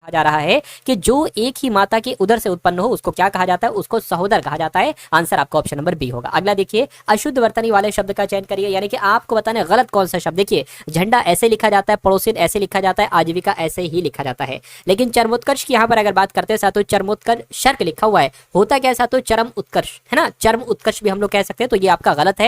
कहा जा रहा है कि जो एक ही माता के उदर से उत्पन्न हो उसको क्या कहा जाता है, उसको सहोदर कहा जाता है। आंसर आपका ऑप्शन नंबर बी होगा। अगला देखिए, अशुद्ध वर्तनी वाले शब्द का चयन करिए, यानी कि आपको बताना है गलत कौन सा शब्द। देखिए, झंडा ऐसे लिखा जाता है, पड़ोसिन ऐसे लिखा जाता है, आजीविका ऐसे ही लिखा जाता है, लेकिन चरमोत्कर्ष की यहाँ पर अगर बात करते हैं साथों, चरमोत्कर्ष शर्क लिखा हुआ है, होता क्या है साथों, चरम उत्कर्ष है ना, चरम उत्कर्ष भी हम लोग कह सकते हैं। तो ये आपका गलत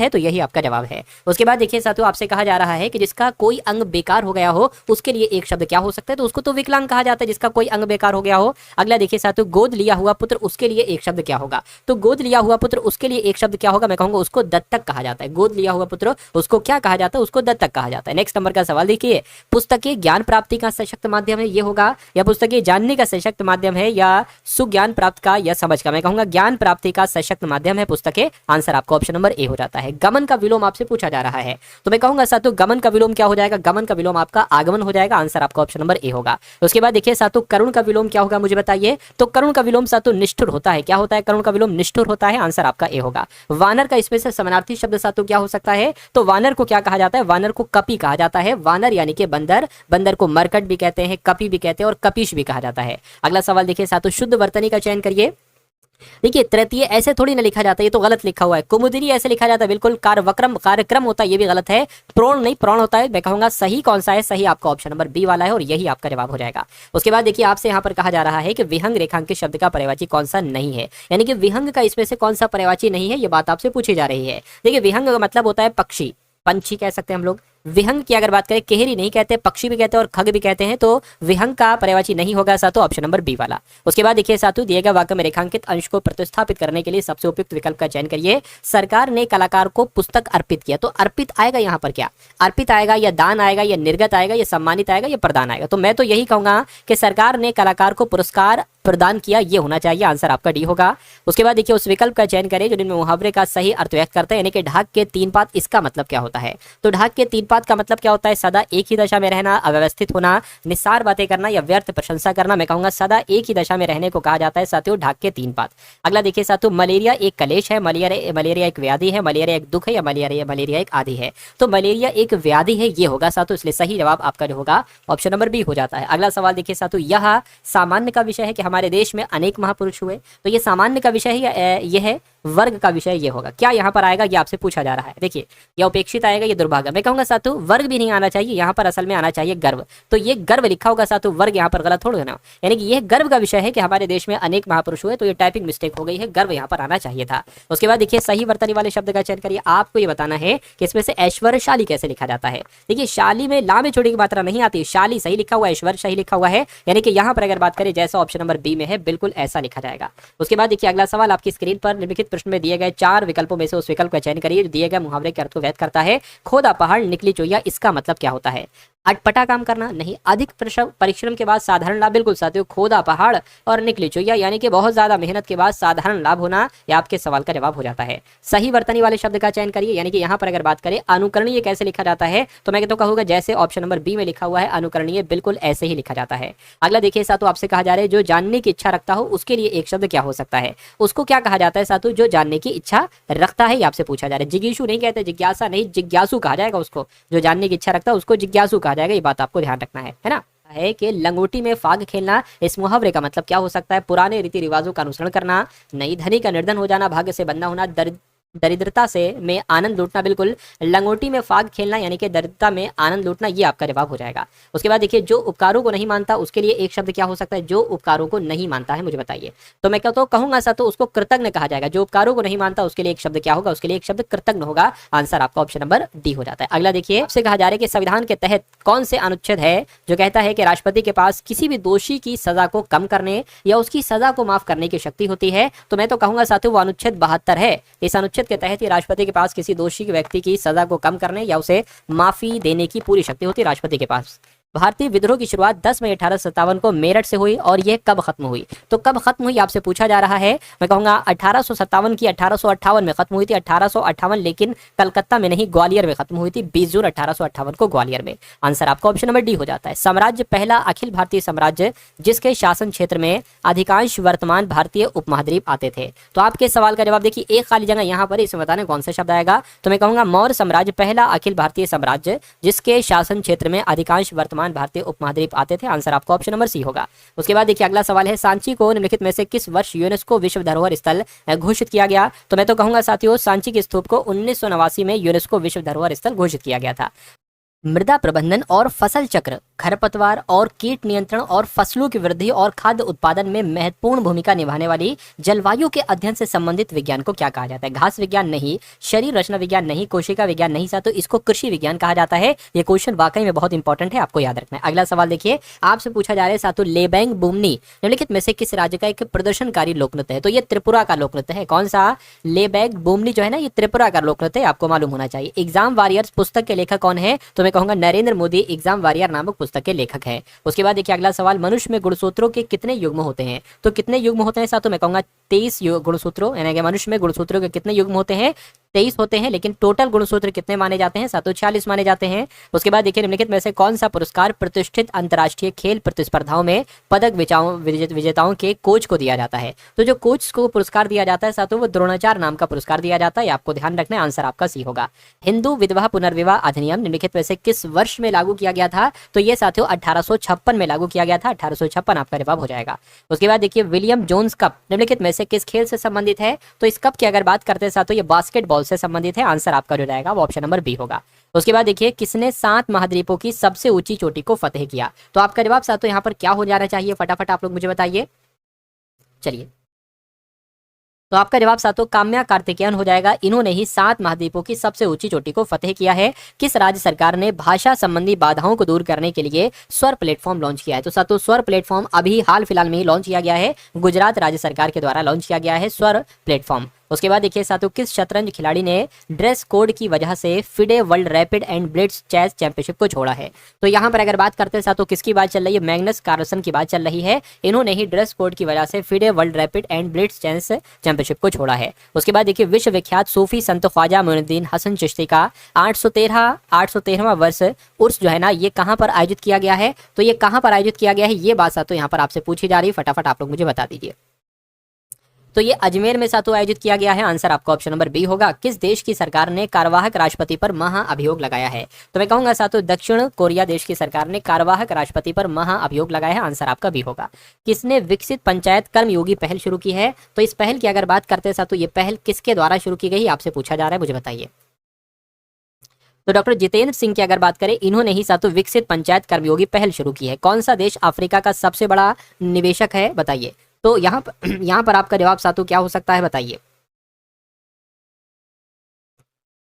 है, तो यही आपका जवाब है। उसके बाद देखिए साथों, आपसे कहा जा रहा है कि जिसका कोई अंग बेकार हो गया हो उसके लिए एक शब्द क्या हो सकता है, तो उसको तो विकलांग कहा जाता है, जिसका कोई अंग बेकार हो गया हो। अगला देखिए साथों, गोद लिया हुआ पुत्र, उसके लिए एक शब्द क्या होगा, तो गोद लिया हुआ पुत्र उसके लिए एक शब्द क्या होगा, मैं कहूंगा उसको दत्तक कहा जाता है। गोद लिया हुआ पुत्र उसको क्या कहा जाता है, उसको दत्तक कहा जाता है। नेक्स्ट नंबर का सवाल देखिए, पुस्तकें ज्ञान प्राप्ति का सशक्त माध्यम है, ये होगा, या पुस्तकें जानने का सशक्त माध्यम है, या सुज्ञान प्राप्त का या समझ का, मैं कहूंगा ज्ञान प्राप्ति का सशक्त माध्यम है पुस्तकें। आंसर आपका ऑप्शन नंबर ए हो जाता है। गमन का विलोम आपसे पूछा जा रहा है, तो मैं कहूंगा साथों गमन का विलोम क्या हो जाएगा, गमन का विलोम आपका आगमन हो जाएगा। आंसर आपका ऑप्शन नंबर ए होगा। उसके बाद देखिए साथों, करुण का विलोम क्या होगा, मुझे बताइए, तो करुण का विलोम साथों निष्ठुर होता है। क्या होता है, करुण का विलोम निष्ठुर होता है। आंसर आपका ए होगा। वानर का इसमें से समानार्थी शब्द साथों क्या हो सकता है, तो वानर को क्या कहा जाता है, वानर को कपि कहा जाता है। वानर यानी कि बंदर, बंदर को मरकट भी कहते हैं, कपि भी कहते हैं और कपीश भी कहा जाता है। अगला सवाल देखिए साथों, शुद्ध वर्तनी का चयन करिए। देखिए, तृतीय ऐसे थोड़ी ना लिखा जाता है, ये तो गलत लिखा हुआ है। कुमुदिनी ऐसे लिखा जाता है, बिल्कुल। कार्यक्रम होता है, ये भी गलत है। प्रोण नहीं, प्रोण होता है। मैं कहूंगा सही कौन सा है, सही आपका ऑप्शन नंबर बी वाला है और यही आपका जवाब हो जाएगा। उसके बाद देखिए, आपसे यहाँ पर कहा जा रहा है कि विहंग रेखांकित शब्द का पर्यायवाची कौन सा नहीं है, यानी कि विहंग का इसमें से कौन सा पर्यायवाची नहीं है, ये बात आपसे पूछी जा रही है। देखिए, विहंग का मतलब होता है पक्षी, पंछी कह सकते हैं हम लोग। विहंग की अगर बात करें, केहरी नहीं कहते, पक्षी भी कहते हैं और खग भी कहते हैं, तो विहंग का पर्यायवाची नहीं होगा साथों, ऑप्शन नंबर बी वाला। उसके बाद देखिए साथों, दिए गए वाक्य में रेखांकित अंश को प्रतिस्थापित करने के लिए सबसे उपयुक्त विकल्प का चयन करिए। सरकार ने कलाकार को पुस्तक अर्पित किया, तो अर्पित आएगा यहाँ पर क्या, अर्पित आएगा या दान आएगा या निर्गत आएगा या सम्मानित आएगा या प्रदान आएगा, तो मैं तो यही कहूंगा कि सरकार ने कलाकार को पुरस्कार प्रदान किया, ये होना चाहिए। आंसर आपका डी होगा। उसके बाद देखिए, उस विकल्प का चयन करें जो जिनमें मुहावरे का सही अर्थ व्यक्त करता है, यानी कि ढाक के तीन पात, इसका मतलब क्या होता है, तो ढाक के तीन पात का मतलब क्या होता है, सदा एक ही दशा में रहना, अव्यवस्थित होना, निस्सार बातें करना या व्यर्थ प्रशंसा करना। मैं कहूंगा सदा एक ही दशा में रहने को कहा जाता है साथियों ढाक के तीन पात। अगला देखिए साथियों, मलेरिया एक कलेश है, मलेरिया एक व्याधि है, मलेरिया एक दुख है, या मलेरिया एक आदि है, तो मलेरिया एक व्याधि है, ये होगा साथियों। इसलिए सही जवाब आपका जो होगा ऑप्शन नंबर बी हो जाता है। अगला सवाल देखिए साथियों, यह सामान्य का विषय है कि हमारे देश में अनेक महापुरुष हुए, तो ये सामान्य का विषय है, यह है वर्ग का विषय, ये होगा। क्या यहाँ पर आएगा, ये आपसे पूछा जा रहा है। देखिए, यह उपेक्षित आएगा, ये दुर्भाग्य। मैं कहूंगा साथियों वर्ग भी नहीं आना चाहिए यहाँ पर, असल में आना चाहिए गर्व, तो ये गर्व लिखा होगा साथियों, वर्ग यहाँ पर गलत होगा ना, यानी कि यह गर्व का विषय है कि हमारे देश में अनेक महापुरुष हुए, तो ये टाइपिंग मिस्टेक हो गई है, गर्व यहाँ पर आना चाहिए था। उसके बाद देखिए, सही वर्तनी वाले शब्द का चयन करिए। आपको ये बताना है कि इसमें से ऐश्वर्यशाली कैसे लिखा जाता है। देखिए, शाली में ला में छोटी की मात्रा नहीं आती, शाली सही लिखा हुआ है, ऐश्वर्यशाली लिखा हुआ है, यानी कि यहाँ पर अगर बात करें जैसा ऑप्शन नंबर बी में है, बिल्कुल ऐसा लिखा जाएगा। उसके बाद देखिए, अगला सवाल आपकी स्क्रीन पर निम्नलिखित प्रश्न में दिए गए चार विकल्पों में से उस विकल्प का चयन करिए जो दिए गए मुहावरे के अर्थ को व्यक्त करता है। खोदा पहाड़ निकली चोइया, इसका मतलब क्या होता है, अटपटा काम करना नहीं, अधिक परिश्रम के बाद साधारण लाभ, बिल्कुल साथियों खोदा पहाड़ और निकली चोइया, यानी कि बहुत ज्यादा मेहनत के बाद साधारण लाभ होना, यह आपके सवाल का जवाब हो जाता है। सही वर्तनी वाले शब्द का चयन करिए, यानी कि यहाँ पर अगर बात करें अनुकरणीय कैसे लिखा जाता है, तो मैं तो कहूंगा जैसे ऑप्शन नंबर बी में लिखा हुआ है अनुकरणीय, बिल्कुल ऐसे ही लिखा जाता है। अगला देखिए साथियों, आपसे कहा जा रहा है जो जानने की इच्छा रखता हो उसके लिए एक शब्द क्या हो सकता है, उसको क्या कहा जाता है साथियों, जो जानने की इच्छा रखता है, ये आपसे पूछा जा रहा है। जिज्ञासु नहीं कहते, जिज्ञासा नहीं, जिज्ञासु कहा जाएगा उसको, जो जानने की इच्छा रखता है उसको जिज्ञासु कहा जाएगा, ये बात आपको ध्यान रखना है ना। है कि लंगोटी में फाग खेलना, इस मुहावरे का मतलब क्या हो सकता है, पुराने रीति रिवाजों का अनुसरण करना, नई धनी का निर्धन हो जाना, भाग्य से बंधा होना, दरिद्रता से में आनंद लूटना, बिल्कुल लंगोटी में फाग खेलना यानी कि दरिद्रता में आनंद लूटना, ये आपका जवाब हो जाएगा। उसके बाद देखिए, जो उपकारों को नहीं मानता उसके लिए एक शब्द क्या हो सकता है, जो उपकारों को नहीं मानता है, मुझे बताइए, तो मैं कहूंगा सा तो उसको कृतज्ञ कहा जाएगा। जो उपकारों को नहीं मानता उसके लिए एक शब्द क्या होगा, उसके लिए एक शब्द कृतज्ञ होगा। आंसर आपका ऑप्शन नंबर डी हो जाता है। अगला देखिए, आपसे कहा जा रहा है कि संविधान के तहत कौन से अनुच्छेद है जो कहता है कि राष्ट्रपति के पास किसी भी दोषी की सजा को कम करने या उसकी सजा को माफ करने की शक्ति होती है, तो मैं तो कहूंगा साथियों वो अनुच्छेद 72 है। इस अनुच्छेद के तहत राष्ट्रपति के पास किसी दोषी व्यक्ति की सजा को कम करने या उसे माफी देने की पूरी शक्ति होती है राष्ट्रपति के पास। भारतीय विद्रोह की शुरुआत 10 मई 1857 को मेरठ से हुई और यह कब खत्म हुई, तो कब खत्म हुई आपसे पूछा जा रहा है। मैं कहूंगा 1857 की 1858 में खत्म हुई थी, 1858, लेकिन कलकत्ता में नहीं ग्वालियर में खत्म हुई थी, 20 जून 1858 को ग्वालियर में। आंसर आपका ऑप्शन नंबर डी हो जाता है। साम्राज्य पहला अखिल भारतीय साम्राज्य जिसके शासन क्षेत्र में अधिकांश वर्तमान भारतीय उपमहाद्वीप आते थे, तो आपके सवाल का जवाब देखिए, एक खाली जगह यहाँ पर, इसमें बताने कौन सा शब्द आएगा, तो मैं कहूंगा मौर्य साम्राज्य पहला अखिल भारतीय साम्राज्य जिसके शासन क्षेत्र में अधिकांश वर्तमान वर्तमान भारतीय उपमहाद्वीप आते थे? आंसर आपका ऑप्शन नंबर सी होगा। उसके बाद देखिए अगला सवाल है, सांची को निम्नलिखित में से किस वर्ष यूनेस्को विश्व धरोहर स्थल घोषित किया गया? तो मैं तो कहूंगा साथियों, सांची के स्तूप को 1989 में यूनेस्को विश्व धरोहर स्थल घोषित किया गया था। मृदा प्रबंधन और फसल चक्र, खरपतवार और कीट नियंत्रण और फसलों की वृद्धि और खाद्य उत्पादन में महत्वपूर्ण भूमिका निभाने वाली जलवायु के अध्ययन से संबंधित विज्ञान को क्या कहा जाता है? घास विज्ञान नहीं, शरीर रचना विज्ञान नहीं, कोशिका विज्ञान नहीं सा, तो इसको कृषि विज्ञान कहा जाता है। ये क्वेश्चन वाकई में बहुत इंपॉर्टेंट है, आपको याद रखना है। अगला सवाल देखिए, आपसे पूछा जा रहा है सातों, लेबैंग बुमनी निम्नलिखित में से किस राज्य का एक प्रदर्शनकारी लोक नृत्य है? तो ये त्रिपुरा का लोक नृत्य है। कौन सा? लेबैंग बुमनी जो है ना, ये त्रिपुरा का लोक नृत्य है, आपको मालूम होना चाहिए। एग्जाम वॉरियर्स पुस्तक के लेखक कौन है? तो मैं कहूंगा नरेंद्र मोदी एग्जाम वॉरियर नामक पुस्तक के लेखक है। उसके बाद देखिए अगला सवाल, मनुष्य में गुणसूत्रों के कितने युग्म होते हैं? तो कितने युग्म होते हैं साथियों? मैं कहूंगा 23 गुणसूत्रों, यानी कि मनुष्य में गुणसूत्रों के कितने युग्म होते हैं? 23 होते हैं, लेकिन टोटल गुणसूत्र कितने माने जाते हैं साथियों? 46 माने जाते हैं। उसके बाद देखिए निम्नलिखित में से कौन सा पुरस्कार प्रतिष्ठित अंतर्राष्ट्रीय खेल प्रतिस्पर्धाओं में पदक विजेताओं के कोच को दिया जाता है? तो जो कोच को पुरस्कार दिया जाता है साथियों, वो द्रोणाचार्य नाम का पुरस्कार दिया जाता है, आपको ध्यान रखना है। आंसर आपका सी होगा। हिंदू विधवा पुनर्विवाह अधिनियम निम्नलिखित में से किस वर्ष में लागू किया गया था? तो ये साथियों 1856 में लागू किया गया था। 1856 आपका जवाब हो जाएगा। उसके बाद देखिए विलियम जोन्स कप निम्नलिखित में से किस खेल से संबंधित है? तो इस कप की अगर बात करते हैं साथियों, ये बास्केटबॉल से संबंधित है। आंसर आपका जो जाएगा वो ऑप्शन नंबर बी होगा। उसके बाद देखिए, किसने 7 महाद्वीपों की सबसे ऊंची चोटी को फतेह किया? तो आपका जवाब साथियों यहाँ पर क्या हो जाना चाहिए, फटाफट आप लोग मुझे बताइए। चलिए, तो आपका जवाब साथियों काम्या कार्तिकेयन हो जाएगा। इन्होंने ही 7 महाद्वीपों की सबसे ऊंची चोटी को फतेह किया है। किस राज्य सरकार ने भाषा संबंधी बाधाओं को दूर करने के लिए स्वर प्लेटफॉर्म लॉन्च किया है? तो साथियों स्वर प्लेटफॉर्म अभी हाल फिलहाल में ही लॉन्च किया गया है, गुजरात राज्य सरकार के द्वारा लॉन्च किया गया है स्वर प्लेटफॉर्म। उसके बाद देखिए साथियों, किस शतरंज खिलाड़ी ने ड्रेस कोड की वजह से FIDE World Rapid and Blitz Chess Championship को छोड़ा है? तो यहाँ पर अगर बात करते हैं साथियों, किसकी बात चल रही है? मैग्नस कार्लसन की बात चल रही है। इन्होंने ही ड्रेस कोड की वजह से FIDE World Rapid and Blitz Chess Championship को छोड़ा है। उसके बाद देखिए, विश्व विख्यात सूफी संत ख्वाजा मोइनुद्दीन हसन चिश्ती का 813वां वर्ष उर्स जो है ना, ये कहाँ पर आयोजित किया गया है? तो ये कहाँ पर आयोजित किया गया है, ये बात साथियों यहाँ पर आपसे पूछी जा रही है, फटाफट आप लोग मुझे बता दीजिए। तो ये अजमेर में साथियों आयोजित किया गया है। आंसर आपका ऑप्शन नंबर बी होगा। किस देश की सरकार ने कार्यवाहक राष्ट्रपति पर महाअभियोग लगाया है? तो मैं कहूंगा साथियों दक्षिण कोरिया देश की सरकार ने कार्यवाहक राष्ट्रपति पर महाअभियोग लगाया है। आंसर आपका बी होगा। किसने विकसित पंचायत कर्मयोगी पहल शुरू की है? तो इस पहल की अगर बात करते हैं साथियों, ये पहल किसके द्वारा शुरू की गई, आपसे पूछा जा रहा है, मुझे बताइए। तो डॉक्टर जितेंद्र सिंह की अगर बात करें, इन्होंने ही साथियों विकसित पंचायत कर्मयोगी पहल शुरू की है। कौन सा देश अफ्रीका का सबसे बड़ा निवेशक है, बताइए। तो यहाँ पर आपका जवाब साथियों क्या हो सकता है, बताइए।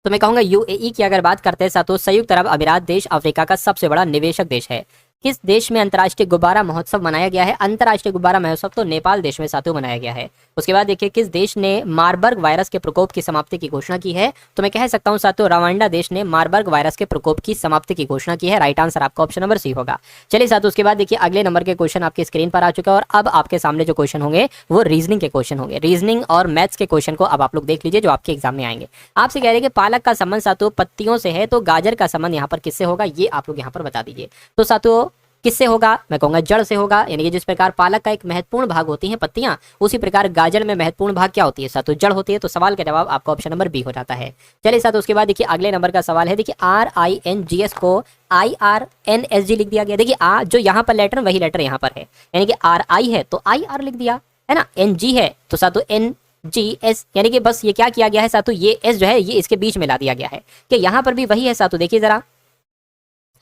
तो मैं कहूंगा यूएई की अगर बात करते हैं साथियों, संयुक्त अरब अमीरात देश अफ्रीका का सबसे बड़ा निवेशक देश है। किस देश में अंतर्राष्ट्रीय गुब्बारा महोत्सव मनाया गया है? अंतर्राष्ट्रीय गुब्बारा महोत्सव तो नेपाल देश में साथियों मनाया गया है। उसके बाद देखिए, किस देश ने मारबर्ग वायरस के प्रकोप की समाप्ति की घोषणा की है? तो मैं कह सकता हूं साथियों रवांडा देश ने मारबर्ग वायरस के प्रकोप की समाप्ति की घोषणा की है। राइट आंसर आपका ऑप्शन नंबर सी होगा। चलिए साथियों, उसके बाद देखिए अगले नंबर के क्वेश्चन आपकी स्क्रीन पर आ चुका है और अब आपके सामने जो क्वेश्चन होंगे वो रीजनिंग के क्वेश्चन होंगे। रीजनिंग और मैथ्स के क्वेश्चन को अब आप लोग देख लीजिए जो आपके एग्जाम में आएंगे। आपसे कह रहे हैं कि पालक का संबंध साथियों पत्तियों से है, तो गाजर का संबंध यहाँ पर किससे होगा, ये आप लोग यहाँ पर बता दीजिए। तो साथियों किससे होगा? मैं कहूंगा जड़ से होगा, यानी कि जिस प्रकार पालक का एक महत्वपूर्ण भाग होती हैं पत्तियां, उसी प्रकार गाजर में महत्वपूर्ण भाग क्या होती है साथियों? जड़ होती है। तो सवाल का जवाब आपका ऑप्शन नंबर बी हो जाता है। चलिए साथियों, उसके बाद देखिए अगले नंबर का सवाल है। देखिए RINGS को IRNSG लिख दिया गया। देखिए जो यहाँ पर लेटर वही लेटर यहाँ पर है, यानी कि RI है तो IR लिख दिया है ना, NG है तो साथियों NGS, यानी कि बस ये क्या किया गया है साथियों, ये S जो है ये इसके बीच में ला दिया गया है। कि यहाँ पर भी वही है साथियों, देखिए जरा,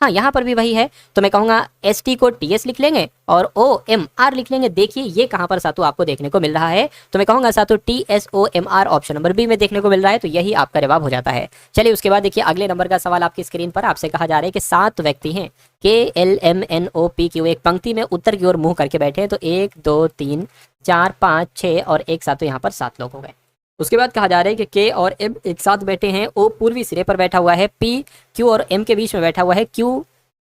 हाँ यहाँ पर भी वही है। तो मैं कहूंगा ST को TS लिख लेंगे और OMR लिख लेंगे। देखिए ये कहाँ पर साथियों आपको देखने को मिल रहा है, तो मैं कहूंगा साथियों TSOMR ऑप्शन नंबर बी में देखने को मिल रहा है, तो यही आपका जवाब हो जाता है। चलिए उसके बाद देखिए अगले नंबर का सवाल आपकी स्क्रीन पर, आपसे कहा जा रहा है कि 7 व्यक्ति हैं KLMNOPQ एक पंक्ति में उत्तर की ओर मुंह करके बैठे हैं। तो 1 2 3 4 5 6 और एक साथियों यहाँ पर 7 लोग हो गए। उसके बाद कहा जा रहा है कि K और M एक साथ बैठे हैं, O पूर्वी सिरे पर बैठा हुआ है, P Q और M के बीच में बैठा हुआ है, Q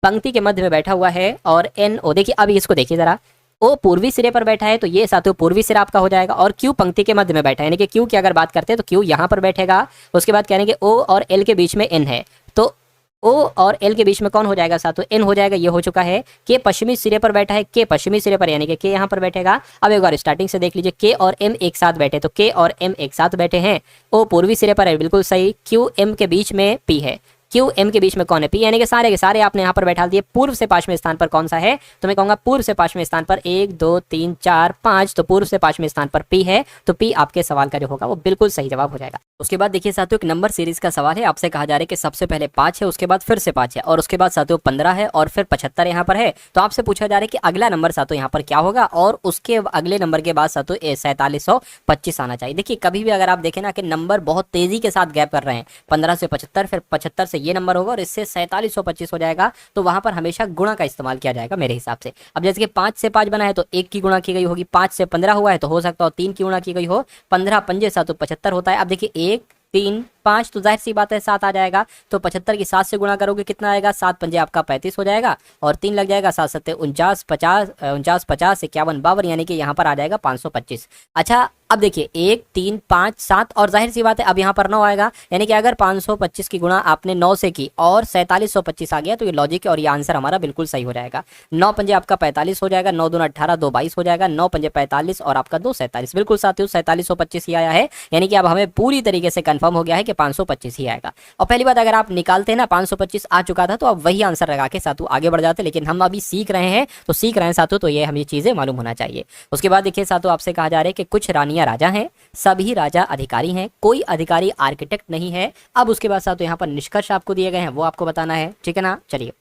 पंक्ति के मध्य में बैठा हुआ है और N O, देखिए अब इसको देखिए जरा, O पूर्वी सिरे पर बैठा है तो ये साथियों पूर्वी सिरा आपका हो जाएगा, और Q पंक्ति के मध्य में बैठा है, यानी कि Q की अगर बात करते हैं तो Q यहाँ पर बैठेगा। उसके बाद कह रहे हैं कि O और L के बीच में N है, तो O और L के बीच में कौन हो जाएगा साथियों? N हो जाएगा। ये हो चुका है। K पश्चिमी सिरे पर बैठा है, K पश्चिमी सिरे पर, यानी कि K यहाँ पर बैठेगा। अब एक बार स्टार्टिंग से देख लीजिए, K और M एक साथ बैठे, तो K और M एक साथ बैठे हैं। O पूर्वी सिरे पर है, बिल्कुल सही। Q M के बीच में P है, क्यू एम के बीच में कौन है, पी, यानी कि सारे के सारे आपने यहाँ पर बैठा दिए। पूर्व से पांचवें स्थान पर कौन सा है, तो मैं कहूंगा पूर्व से पांचवें स्थान पर 1 2 3 4 5, तो पूर्व से पांचवें स्थान पर पी है, तो पी आपके सवाल का जो होगा वो बिल्कुल सही जवाब हो जाएगा। उसके बाद देखिए साथियों, एक नंबर सीरीज का सवाल है, आपसे कहा जा रहा है कि सबसे पहले 5 है, उसके बाद फिर से 5 है, और उसके बाद साथियों 15 है, और फिर 75 यहाँ पर है। तो आपसे पूछा जा रहा है कि अगला नंबर साथियों यहाँ पर क्या होगा, और उसके अगले नंबर के बाद साथियों 4725 आना चाहिए। देखिए कभी भी अगर आप देखें ना कि नंबर बहुत तेजी के साथ गैप कर रहे हैं, 15 से 75, फिर 75 से ये नंबर होगा और इससे 4725 हो जाएगा, तो वहां पर हमेशा गुणा का इस्तेमाल किया जाएगा मेरे हिसाब से। अब जैसे कि 5 से 5 बना है तो 1 की गुणा की गई होगी, 5 से 15 हुआ है तो हो सकता है 3 की गुणा की गई हो, 15 पंजे 7 तो 75 होता है। अब देखिए 1 3 5, तो जाहिर सी बात है 7 आ जाएगा, तो 75 की 7 से गुणा करोगे कितना आएगा, 7 पंजे आपका 35 हो जाएगा, और 3 लग जाएगा, 7 सत्ते 49 50 49 50 51 52, यानी कि यहाँ पर आ जाएगा 525। अच्छा अब देखिए 1 3 5 7, और जाहिर सी बात है अब यहाँ पर 9 आएगा, यानी कि अगर 525 की गुणा आपने 9 से की और 4725 आ गया, तो ये लॉजिक है और ये आंसर हमारा बिल्कुल सही हो जाएगा। 9 पंजे आपका 45 हो जाएगा, 9 दूना 18 2 22 हो जाएगा, 9 पंजे 45 और आपका 2 47, बिल्कुल साथियों 4725 ही आया है, यानी कि अब हमें पूरी तरीके से कंफर्म हो गया है कि 525 ही आएगा। और पहली बात, अगर आप निकालते हैं ना 525 आ चुका था तो आप वही आंसर लगा के साथियों आगे बढ़ जाते, लेकिन हम अभी सीख रहे हैं, तो सीख रहे हैं साथियों, तो ये हमें चीजें मालूम होना चाहिए। उसके बाद देखिए साथियों, आपसे कहा जा रहा है कि कुछ रानियां राजा हैं, सभी राजा अधिकारी हैं, कोई अधिकारी आर्किटेक्ट नहीं है। अब उसके बाद साथियों यहाँ पर निष्कर्ष आपको दिए गए हैं, वो आपको बताना है, ठीक है ना। चलिए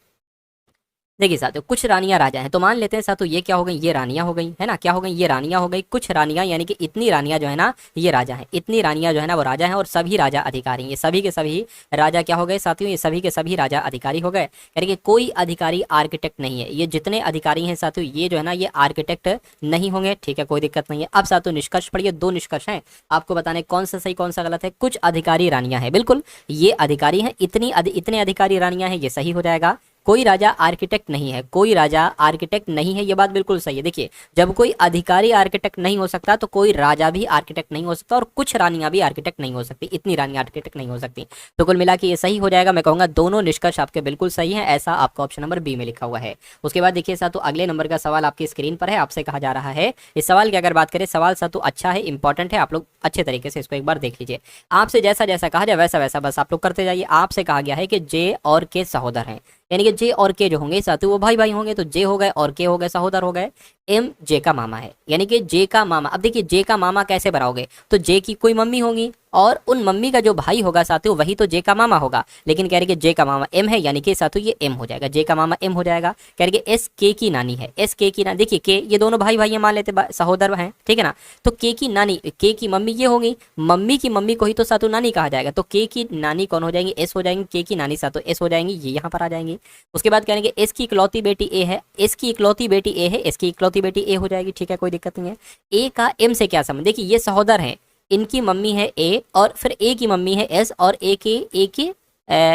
देखिए साथियों, कुछ रानियां राजा हैं, तो मान लेते हैं साथियों ये क्या हो गई, ये रानियां हो गई है ना, क्या हो गई, ये रानियां हो गई। कुछ रानियां यानी कि इतनी रानियां जो है ना ये राजा हैं, इतनी रानियां जो है ना वो राजा हैं, और सभी राजा अधिकारी, ये सभी के सभी राजा क्या हो गए साथियों, ये सभी के सभी राजा अधिकारी हो गए। यानी कि कोई अधिकारी आर्किटेक्ट नहीं है, ये जितने अधिकारी हैं साथियों ये जो है ना ये आर्किटेक्ट नहीं होंगे, ठीक है, कोई दिक्कत नहीं है। अब साथियों निष्कर्ष पढ़िए, 2 निष्कर्ष हैं, आपको बताने कौन सा सही कौन सा गलत है। कुछ अधिकारी रानियां हैं, बिल्कुल ये अधिकारी हैं, इतने अधिकारी रानियां हैं, ये सही हो जाएगा। कोई राजा आर्किटेक्ट नहीं है, कोई राजा आर्किटेक्ट नहीं है, ये बात बिल्कुल सही है। देखिए जब कोई अधिकारी आर्किटेक्ट नहीं हो सकता तो कोई राजा भी आर्किटेक्ट नहीं हो सकता, और कुछ रानियां भी आर्किटेक्ट नहीं हो सकती, इतनी रानियां आर्किटेक्ट नहीं हो सकती। तो कुल मिला के ये सही हो जाएगा, मैं कहूंगा दोनों निष्कर्ष आपके बिल्कुल सही है, ऐसा आपका ऑप्शन नंबर बी में लिखा हुआ है। उसके बाद देखिए साथियों, अगले नंबर का सवाल आपकी स्क्रीन पर है, आपसे कहा जा रहा है, इस सवाल की अगर बात करें, सवाल साथियों अच्छा है, इंपॉर्टेंट है, आप लोग अच्छे तरीके से इसको एक बार देख लीजिए। आपसे जैसा जैसा कहा जाए वैसा वैसा बस आप लोग करते जाइए। आपसे कहा गया है कि जे और के सहोदर हैं, यानी कि जे और के जो होंगे साथियों वो भाई भाई होंगे, तो जे हो गए और के हो गए सहोदर हो गए। एम जे का मामा है, यानी कि जे का मामा। अब देखिए जे का मामा कैसे बनाओगे, तो जे की कोई मम्मी होगी और उन मम्मी का जो भाई होगा साथियों वही तो जे का मामा होगा, लेकिन कह रहे कि जे का मामा एम है, यानी कि साथियों ये एम हो जाएगा, जे का मामा एम हो जाएगा। कह रहे कि एस के की नानी है, एस के की नानी, देखिए के ये दोनों भाई भाई मान लेते सहोदर हैं, ठीक है ना, तो के की नानी, के की मम्मी ये होगी, मम्मी की मम्मी को ही तो साथियों नानी कहा जाएगा, तो के की नानी कौन हो जाएंगी, एस हो जाएंगी, के की नानी साथियों एस हो जाएंगी, ये यहाँ पर आ जाएंगी। उसके बाद कहेंगे एस की इकलौती बेटी ए है, एस की इकलौती बेटी ए है, एस की इकलौती बेटी ए हो जाएगी, ठीक है, कोई दिक्कत नहीं है। ए का एम से क्या संबंध, देखिए ये सहोदर हैं, इनकी मम्मी है ए और फिर ए की मम्मी है एस, और ए के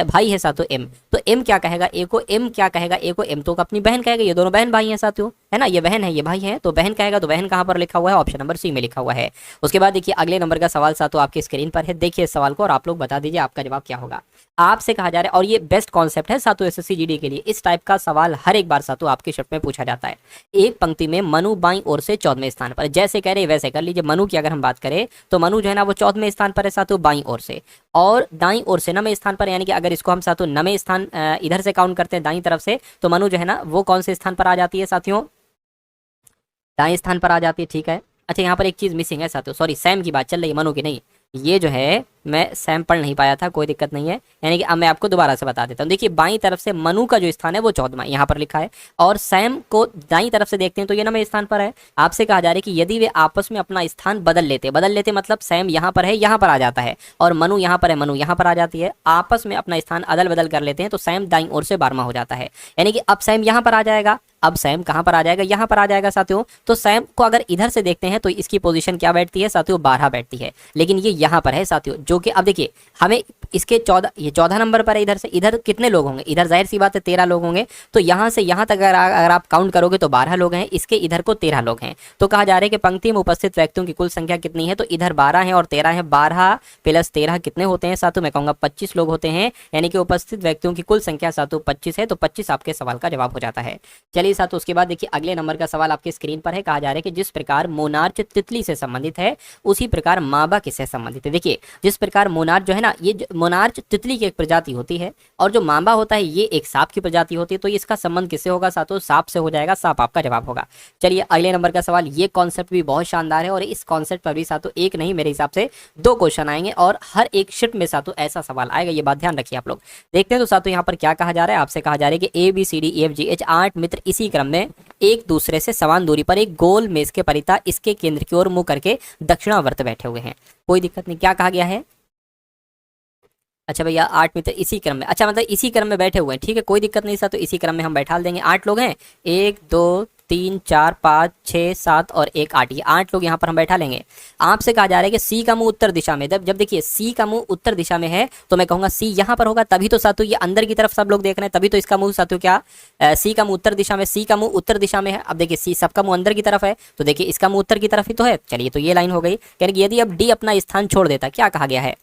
भाई है साथियों एम, तो एम क्या कहेगा ए को, एम क्या कहेगा ए को, एम तो अपनी बहन कहेगा, ये दोनों बहन भाई हैं साथियों, है ना, ये बहन है ये भाई है, तो बहन कहेगा, तो बहन कहाँ पर लिखा हुआ है, ऑप्शन नंबर सी में लिखा हुआ है। उसके बाद देखिए अगले नंबर का सवाल साथियों आपकी स्क्रीन पर है, देखिए इस सवाल को और आप लोग बता दीजिए आपका जवाब क्या होगा। आपसे कहा जा रहा है, और ये बेस्ट कॉन्सेप्ट है साथियों एसएससी जीडी के लिए, इस टाइप का सवाल हर एक बार साथियों आपकी शिफ्ट में पूछा जाता है। एक पंक्ति में मनु बाईं ओर से 14वें स्थान पर, जैसे कह रहे वैसे कर लीजिए। मनु की अगर हम बात करें तो मनु जो है ना वो 14वें स्थान पर है साथियों बाईं ओर से, और दाईं ओर से 9वें स्थान पर, यानी कि अगर इसको हम साथियों 9वें स्थान इधर से काउंट करते हैं दाईं तरफ से, तो मनु जो है ना वो कौन से स्थान पर आ जाती है साथियों, दाएं स्थान पर आ जाती है, ठीक है। अच्छा यहाँ पर एक चीज मिसिंग है साथियों, सॉरी सैम की बात चल रही है, मनु की नहीं, ये जो है मैं सैम पढ़ नहीं पाया था, कोई दिक्कत नहीं है, यानी कि अब मैं आपको दोबारा से बता देता हूँ। देखिए बाईं तरफ से मनु का जो स्थान है वो 14वां यहाँ पर लिखा है, और सैम को दाईं तरफ से देखते हैं तो ये 9वें स्थान पर है। आपसे कहा जा रहा है कि यदि वे आपस में अपना स्थान बदल लेते मतलब सैम यहाँ पर है यहाँ पर आ जाता है, और मनु यहाँ पर है मनु यहाँ पर आ जाती है, आपस में अपना स्थान अदल बदल कर लेते हैं तो सैम दाईं ओर से 12वां हो जाता है, यानी कि अब सैम यहाँ पर आ जाएगा, अब सैम कहां पर आ जाएगा, यहाँ पर आ जाएगा साथियों। तो सैम को अगर इधर से देखते हैं तो इसकी पोजीशन क्या बैठती है साथियों, 12 बैठती है, लेकिन ये यहाँ पर है साथियों, जो कि अब देखिए हमें इसके 14, ये 14 नंबर पर है इधर से, इधर कितने लोग होंगे, इधर जाहिर सी बात है 13 लोग होंगे, तो यहाँ से यहाँ तक अगर आप काउंट करोगे तो 12 लोग हैं, इसके इधर को 13 लोग हैं। तो कहा जा रहा है कि पंक्ति में उपस्थित व्यक्तियों की कुल संख्या कितनी है, तो इधर 12 है और 13 है, 12 प्लस 13 कितने होते हैं साथियों, मैं कहूँगा 25 लोग होते हैं, यानी कि उपस्थित व्यक्तियों की कुल संख्या साथियों 25 है, तो 25 आपके सवाल का जवाब हो जाता है। चलिए चलिए साथ उसके बाद देखिए अगले नंबर का सवाल आपके स्क्रीन पर है। कहा जा रहा है कि जिस प्रकार मोनार्च तितली से संबंधित है उसी प्रकार माबा किससे संबंधित है। देखिए जिस प्रकार मोनार्च जो है ना, ये मोनार्च तितली की एक प्रजाति होती है और जो मांबा होता है ये एक सांप की प्रजाति होती है, तो इसका संबंध किससे होगा साथों? सांप से हो जाएगा। सांप आपका जवाब होगा। चलिए अगले नंबर का सवाल, ये कॉन्सेप्ट भी बहुत शानदार है और इस कॉन्सेप्ट पर भी साथों एक नहीं मेरे हिसाब से 2 क्वेश्चन आएंगे और हर एक शिफ्ट में साथों ऐसा सवाल आएगा, ये बात ध्यान रखिए आप लोग। देखते हैं तो साथों यहाँ पर क्या कहा जा रहा है। आपसे कहा जा रहा है कि ABCDEFGH 8 मित्र इसी क्रम में एक दूसरे से समान दूरी पर एक गोल मेज के परिता इसके केंद्र की ओर मुंह करके दक्षिणावर्त बैठे हुए हैं। कोई दिक्कत नहीं। क्या कहा गया है? अच्छा भैया 8 मित्र इसी क्रम में, अच्छा मतलब इसी क्रम में बैठे हुए हैं, ठीक है कोई दिक्कत नहीं सर, तो इसी क्रम में हम बैठा देंगे। 8 लोग हैं, 1 2 3 4 5 6 7 और 1 8, ये 8 लोग यहाँ पर हम बैठा लेंगे। आपसे कहा जा रहा है कि सी का मुंह उत्तर दिशा में, जब देखिए सी का मुंह उत्तर दिशा में है तो मैं कहूँगा सी यहाँ पर होगा, तभी तो सातु ये अंदर की तरफ सब लोग देख रहे हैं, तभी तो इसका मुंह सातु क्या सी का मुंह उत्तर दिशा में, सी का मुंह उत्तर दिशा में है। अब देखिए सी सबका मुंह अंदर की तरफ है तो देखिए इसका मुंह उत्तर की तरफ ही तो है। चलिए तो ये लाइन हो गई। यानी कि यदि अब डी अपना स्थान छोड़ देता, क्या कहा गया है?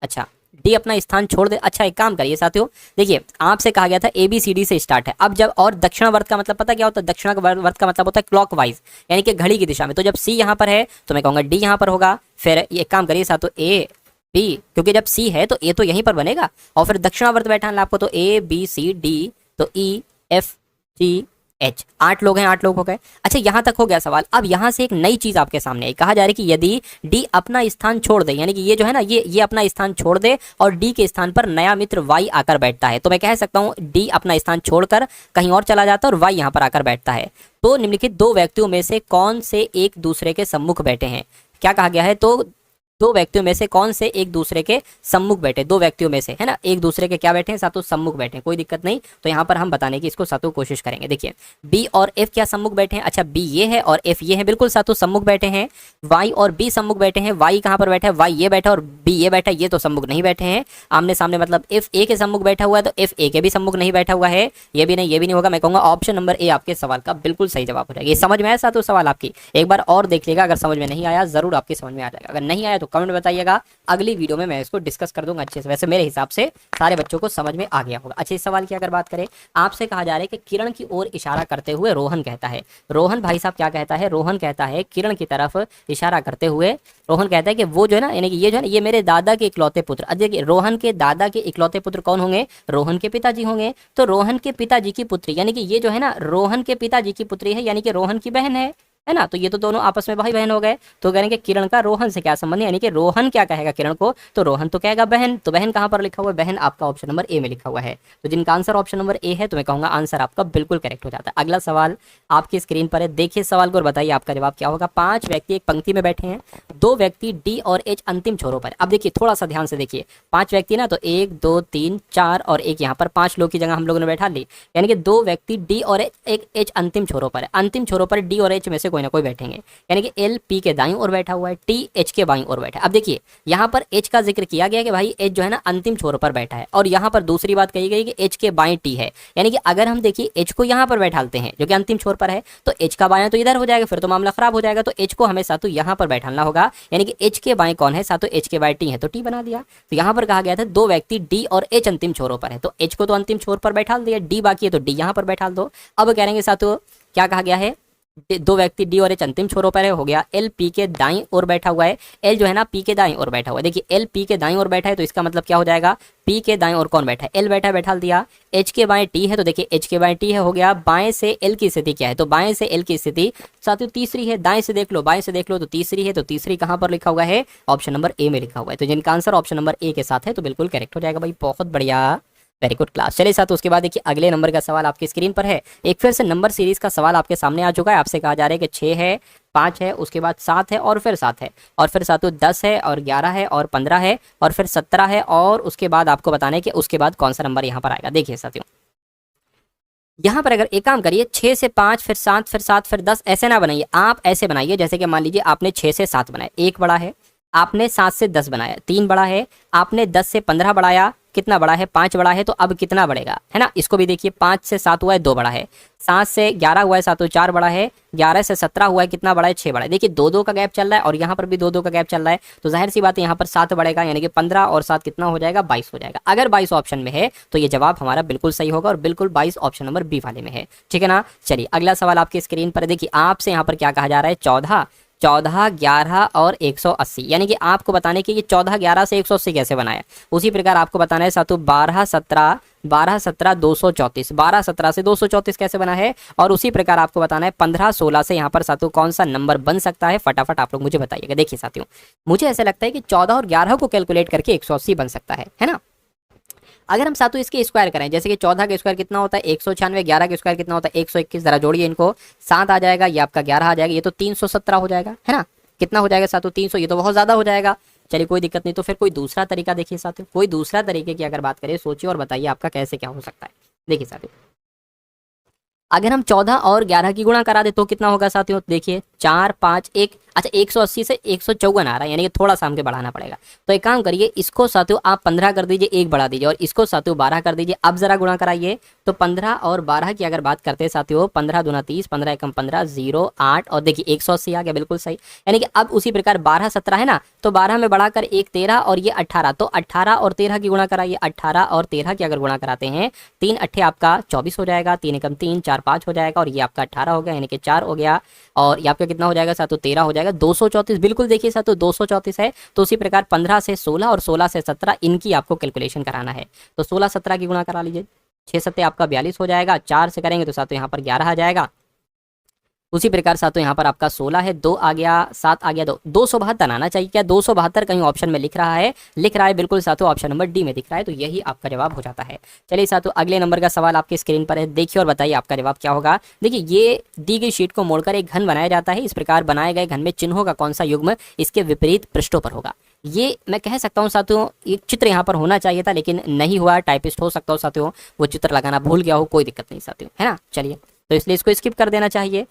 अच्छा डी अपना स्थान छोड़ दे। अच्छा एक काम करिए साथियों, देखिए आपसे कहा गया था ABCD से स्टार्ट है। अब जब और दक्षिणावर्त का मतलब पता क्या होता है? दक्षिणावर्त का मतलब होता है क्लॉकवाइज, यानी कि घड़ी की दिशा में। तो जब सी यहाँ पर है तो मैं कहूँगा डी यहाँ पर होगा। फिर एक काम करिए साथियों AB, क्योंकि जब सी है तो ए तो यहीं पर बनेगा और फिर दक्षिणावर्त बैठाना आपको, तो ABCD तो EFGH। 8 लोग हैं, 8 लोग हो गए। अच्छा यहाँ तक हो गया सवाल। अब यहाँ से एक नई चीज आपके सामने आई। कहा जा रहा है कि यदि डी अपना स्थान छोड़ दे, यानी कि ये जो है ना ये अपना स्थान छोड़ दे और डी के स्थान पर नया मित्र वाई आकर बैठता है, तो मैं कह सकता हूँ डी अपना स्थान छोड़कर कहीं और चला जाता है और वाई यहाँ पर आकर बैठता है। तो निम्नलिखित 2 व्यक्तियों में से कौन से एक दूसरे के सम्मुख बैठे हैं? क्या कहा गया है? तो 2 व्यक्तियों में से कौन से एक दूसरे के सम्मुख बैठे? 2 व्यक्तियों में से है ना, एक दूसरे के क्या बैठे हैं सातों? सम्मुख बैठे हैं। कोई दिक्कत नहीं। तो यहाँ पर हम बताने की इसको सातों कोशिश करेंगे। देखिए बी और एफ क्या सम्मुख बैठे हैं? अच्छा बी ये है और एफ ये है, बिल्कुल सातों सम्मुख बैठे हैं। वाई और बी सम्मुख बैठे हैं। वाई कहाँ पर बैठा है? वाई ये बैठा और बी ये बैठा, ये तो सम्मुख नहीं बैठे हैं आमने सामने। मतलब एफ ए के सम्मुख बैठा हुआ है तो एफ ए के भी सम्मुख नहीं बैठा हुआ है, ये भी नहीं ये भी नहीं होगा। मैं कहूँगा ऑप्शन नंबर ए आपके सवाल का बिल्कुल सही जवाब हो जाएगा। ये समझ में आया सातों सवाल आपकी? एक बार और देख लेगा, अगर समझ में नहीं आया जरूर आपकी समझ में आ जाएगा, अगर नहीं आया तो कमेंट बताइएगा, अगली वीडियो में मैं इसको डिस्कस कर दूंगा अच्छे से। वैसे मेरे हिसाब से सारे बच्चों को समझ में आ गया होगा। अच्छे इस सवाल की अगर बात करें, आपसे कहा जा रहा है कि किरण की ओर इशारा करते हुए रोहन कहता है। रोहन भाई साहब क्या कहता है? रोहन कहता है किरण की तरफ इशारा करते हुए, रोहन कहता है कि वो जो है ना, यानी कि ये जो है ना ये मेरे दादा के इकलौते पुत्र। देखिए रोहन के दादा के इकलौते पुत्र कौन होंगे? रोहन के पिताजी होंगे। तो रोहन के पिताजी की पुत्री, यानी कि ये जो है ना रोहन के पिताजी की पुत्री है, यानी कि रोहन की बहन है ना। तो ये तो दोनों आपस में भाई बहन हो गए। तो कहेंगे किरण का रोहन से क्या संबंध है? यानी कि रोहन क्या कहेगा किरण को? तो रोहन तो कहेगा बहन। तो बहन कहाँ पर लिखा हुआ है? बहन आपका ऑप्शन नंबर ए में लिखा हुआ है। तो जिनका आंसर ऑप्शन नंबर ए है तो मैं कहूँगा आंसर आपका बिल्कुल करेक्ट हो जाता है। अगला सवाल आपकी स्क्रीन पर है, देखिए सवाल को और बताइए आपका जवाब क्या होगा। 5 व्यक्ति एक पंक्ति में बैठे हैं, 2 व्यक्ति डी और एच अंतिम छोरों पर। अब देखिए थोड़ा सा ध्यान से देखिए, 5 व्यक्ति ना, तो 1 2 3 4 और एक यहाँ पर 5 लोग की जगह हम लोगों ने बैठा ली, यानी कि 2 व्यक्ति डी और एक एच अंतिम छोरों पर है। अंतिम छोरों पर डी और एच में से कोई ना कोई बैठेंगे, यानी कि एल पी के दाईं ओर बैठा हुआ है, टी एच के बाईं ओर बैठा है। अब देखिए यहाँ पर एच का जिक्र किया गया कि भाई एच जो है ना अंतिम छोर पर बैठा है, और यहाँ पर दूसरी बात कही गई कि एच के बाईं टी है, यानी कि अगर हम देखिए एच को यहाँ पर बैठाते हैं जो कि अंतिम छोर पर है, तो एच का बायां तो इधर हो जाएगा, फिर तो मामला खराब हो जाएगा। तो एच को हमें सातु यहाँ पर बैठाना होगा, यानी कि एच के बाएं कौन है? सातु एच के बाएं टी है, तो टी बना दिया। तो यहाँ पर कहा गया था 2 व्यक्ति डी और एच अंतिम छोरों पर है, तो एच को तो अंतिम छोर पर बैठा दिया, डी बाकी है तो डी यहाँ पर बैठा दो। अब कह रहे सातु क्या कहा गया है? 2 व्यक्ति डी और एच अंतिम छोरों पर है, हो गया। एल पी के दाईं ओर बैठा हुआ है, एल जो है ना पी के दाईं ओर बैठा हुआ है। देखिए एल पी के दाईं ओर बैठा है तो इसका मतलब क्या हो जाएगा? पी के दाईं ओर कौन बैठा है? एल बैठा है, बैठा दिया। एच के बाएं टी है, तो देखिए एच के बाएं टी है, हो गया। बाएं से एल की स्थिति क्या है? तो बाएं से एल की स्थिति साथियों तीसरी है। दाएं से देख लो, बाएं से देख लो तो तीसरी है, तो तीसरी कहां पर लिखा हुआ है? ऑप्शन नंबर ए में लिखा हुआ है। तो जिनका आंसर ऑप्शन नंबर ए के साथ है तो बिल्कुल करेक्ट हो जाएगा भाई, बहुत बढ़िया, वेरी गुड क्लास। चलिए साथ उसके बाद देखिए अगले नंबर का सवाल आपकी स्क्रीन पर है। एक फिर से नंबर सीरीज का सवाल आपके सामने आ चुका है। आपसे कहा जा रहा है कि 6 है, 5 है, उसके बाद 7 है और फिर 7 है, और फिर सातों 10 है और 11 है और 15 है और फिर 17 है, और उसके बाद आपको बताना है कि उसके बाद कौन सा नंबर यहाँ पर आएगा। देखिए साथियों यहाँ पर अगर एक काम करिए, 6 से 5 फिर 7 फिर 7 फिर 10, ऐसे ना बनाइए, आप ऐसे बनाइए जैसे कि मान लीजिए आपने 6 से 7 बनाया, 1 बड़ा है, आपने 7 से 10 बनाया, 3 बड़ा है, आपने 10 से 15 बढ़ाया, कितना बड़ा है, 5 बड़ा है, तो अब कितना बढ़ेगा, है ना। इसको भी देखिए, 5 से 7 हुआ है 2 बड़ा है, 7 से 11 हुआ है 7 4 बड़ा है, 11 से 17 हुआ है कितना बड़ा है, 6 बड़ा है। देखिए 2 का गैप चल रहा है और यहाँ पर भी 2 का गैप चल रहा है, तो जाहिर सी बात है यहाँ पर 7 बढ़ेगा, यानी कि 15 और 7 कितना हो जाएगा, 22 हो जाएगा। अगर 22 ऑप्शन में है तो ये जवाब हमारा बिल्कुल सही होगा और बिल्कुल 22 ऑप्शन नंबर बी वाले में है, ठीक है ना। चलिए अगला सवाल आपकी स्क्रीन पर देखिए, आपसे यहाँ पर क्या कहा जा रहा है, 14, 11 और 180, यानी कि आपको बताने की ये 14, 11 से 180 कैसे बनाया। उसी प्रकार आपको बताना है सातों 12, 17, 234, 12, 17 से 234 कैसे बना है, और उसी प्रकार आपको बताना है 15, 16 से यहाँ पर साथियों कौन सा नंबर बन सकता है, फटाफट आप लोग मुझे बताइएगा। देखिए साथियों, मुझे ऐसा लगता है कि 14 और 11 को कैलकुलेट करके 180 बन सकता है ना। अगर हम सातों इसके स्क्वायर करें, जैसे कि 14 का स्क्वायर कितना होता है 196, 11 का स्क्वायर कितना होता है 121, जरा जोड़िए इनको, 7 आ जाएगा, ये आपका 11 आ जाएगा, ये तो 317 हो जाएगा, है ना। कितना हो जाएगा सातों 300, ये तो बहुत ज्यादा हो जाएगा। चलिए कोई दिक्कत नहीं, तो फिर कोई दूसरा तरीका देखिए साथियों, कोई दूसरा तरीके की अगर बात करें, सोचिए और बताइए आपका कैसे क्या हो सकता है। देखिए साथियों, अगर हम 14 और 11 की गुणा करा दे तो कितना होगा साथियों, देखिए 4, 5, 1, अच्छा 180 से 154 आ रहा है, यानी कि थोड़ा सा हमके बढ़ाना पड़ेगा। तो एक काम करिए, इसको साथियों आप 15 कर दीजिए, 1 बढ़ा दीजिए, और इसको साथियों 12 कर दीजिए। अब जरा गुणा कराइए, तो 15 और 12 की अगर बात करते हैं साथियों, 15 दूना 30, 15 एकम 15, 0, 8, और देखिए 180 आ गया, बिल्कुल सही। यानी कि अब उसी प्रकार 12, 17 है ना, तो 12 में बढ़ाकर 1 13 और ये 18, तो 18 और 13 की गुणा कराइए, 18 और 13 की अगर गुणा कराते हैं, 3 अट्ठे आपका 24 हो जाएगा, 3 एकम 3, 4 5 हो जाएगा, और ये आपका 18 हो गया, यानी कि 4 हो गया, और ये आपका कितना हो जाएगा साथियों 13 हो जाएगा, 234, बिल्कुल देखिए साथियों 234 है। तो उसी प्रकार 15 से 16 और 16 से 17 इनकी आपको कैलकुलेशन कराना है, तो 16 17 की गुणा करा लीजिए, 6 7 आपका 42 हो जाएगा, 4 से करेंगे तो साथियों यहाँ पर 11 आ जाएगा। उसी प्रकार साथियों यहाँ पर आपका 16 है, 2 आ गया, 7 आ गया, 272 आना चाहिए, क्या 272 कहीं ऑप्शन में लिख रहा है, लिख रहा है, बिल्कुल साथियों ऑप्शन नंबर डी में दिख रहा है, तो यही आपका जवाब हो जाता है। चलिए साथियों, अगले नंबर का सवाल आपकी स्क्रीन पर है, देखिए और बताइए आपका जवाब क्या होगा। देखिए ये दी गई शीट को मोड़कर एक घन बनाया जाता है, इस प्रकार बनाए गए घन में चिन्हों का कौन सा युग्म इसके विपरीत पृष्ठों पर होगा। ये मैं कह सकता हूँ साथियों, एक चित्र यहाँ पर होना चाहिए था लेकिन नहीं हुआ, टाइपिस्ट हो सकता हो साथियों वो चित्र लगाना भूल गया हो, कोई दिक्कत नहीं साथियों, है ना। चलिए, तो इसलिए इसको स्किप कर देना चाहिए।